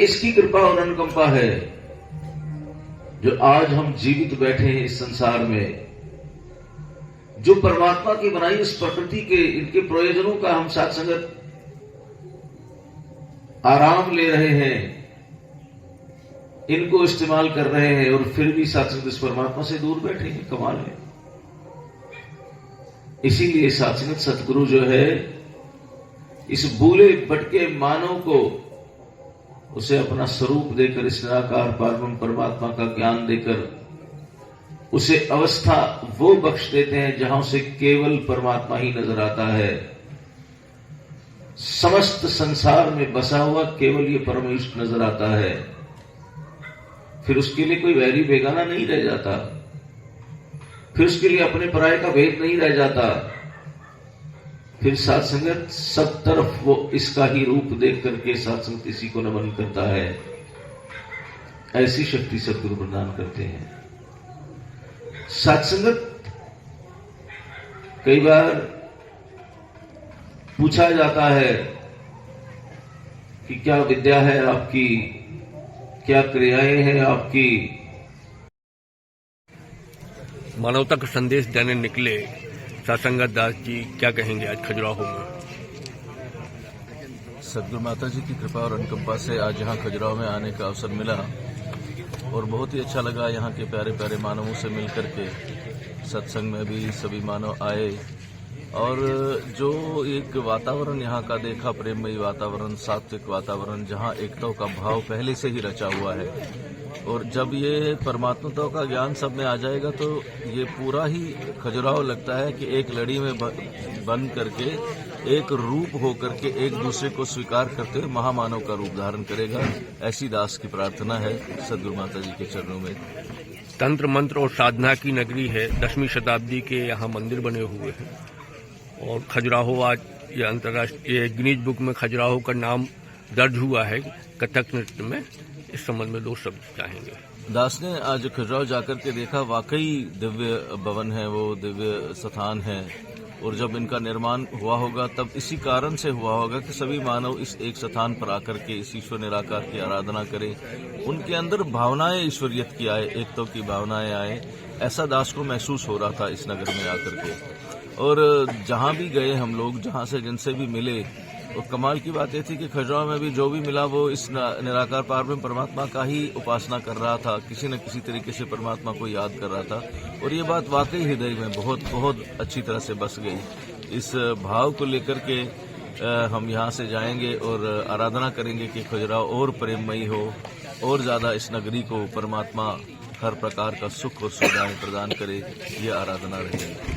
इसकी कृपा और अनुकंपा है जो आज हम जीवित बैठे हैं इस संसार में। जो परमात्मा की बनाई इस प्रकृति के इनके प्रयोजनों का हम साथ संगत आराम ले रहे हैं, इनको इस्तेमाल कर रहे हैं, और फिर भी साथ संगत इस परमात्मा से दूर बैठे हैं। कमाल है। इसीलिए साथ संगत सतगुरु जो है इस भूले भटके मानव को उसे अपना स्वरूप देकर, इस निराकार परम परमात्मा का ज्ञान देकर उसे अवस्था वो बख्श देते हैं जहां उसे केवल परमात्मा ही नजर आता है। समस्त संसार में बसा हुआ केवल ये परमेश्वर नजर आता है। फिर उसके लिए कोई वैरी बेगाना नहीं रह जाता, फिर उसके लिए अपने पराये का भेद नहीं रह जाता। फिर साथ संगत सब तरफ वो इसका ही रूप देख करके साथ संगत इसी को नमन करता है। ऐसी शक्ति सद्गुरु प्रदान करते हैं। साथ संगत कई बार पूछा जाता है कि क्या विद्या है आपकी, क्या क्रियाएं हैं आपकी। मानवता का संदेश देने निकले सत्संगत दास जी, क्या कहेंगे आज खजुराहो में? सद्गुरु माता जी की कृपा और अनुकंपा से आज यहाँ खजुराहो में आने का अवसर मिला और बहुत ही अच्छा लगा। यहाँ के प्यारे प्यारे मानवों से मिलकर के सत्संग में भी सभी मानव आए और जो एक वातावरण यहाँ का देखा, प्रेममयी वातावरण, सात्विक वातावरण, जहाँ एकता का भाव पहले से ही रचा हुआ है। और जब ये परमात्मता का ज्ञान सब में आ जाएगा तो ये पूरा ही खजुराहो लगता है कि एक लड़ी में बन करके एक रूप होकर के एक दूसरे को स्वीकार करते हुए महामानव का रूप धारण करेगा। ऐसी दास की प्रार्थना है सद्गुरु माता जी के चरणों में। तंत्र मंत्र और साधना की नगरी है। 10वीं शताब्दी के यहाँ मंदिर बने हुए हैं और खजुराहो आज ये अंतर्राष्ट्रीय गिनीज बुक में खजुराहो का नाम दर्ज हुआ है कथक नृत्य में। इस संबंध में 2 शब्द चाहेंगे। दास ने आज खजुराहो जाकर के देखा, वाकई दिव्य भवन है, वो दिव्य स्थान है। और जब इनका निर्माण हुआ होगा तब इसी कारण से हुआ होगा कि सभी मानव इस एक स्थान पर आकर के इस ईश्वर निराकार की आराधना करें। उनके अंदर भावनाएं ईश्वरियत की आए, एकता की भावनाएं आए। ऐसा दास को महसूस हो रहा था इस नगर में आकर के। और जहां भी गए हम लोग, जहां से जिनसे भी मिले, और कमाल की बात यह थी कि खजुराहो में भी जो भी मिला वो इस निराकार पारब्रह्म परमात्मा का ही उपासना कर रहा था, किसी न किसी तरीके से परमात्मा को याद कर रहा था। और ये बात वाकई हृदय में बहुत बहुत अच्छी तरह से बस गई। इस भाव को लेकर के हम यहाँ से जाएंगे और आराधना करेंगे कि खजुराहो और प्रेममयी हो, और ज्यादा इस नगरी को परमात्मा हर प्रकार का सुख और सुविधाएं प्रदान करे। ये आराधना रहेगी।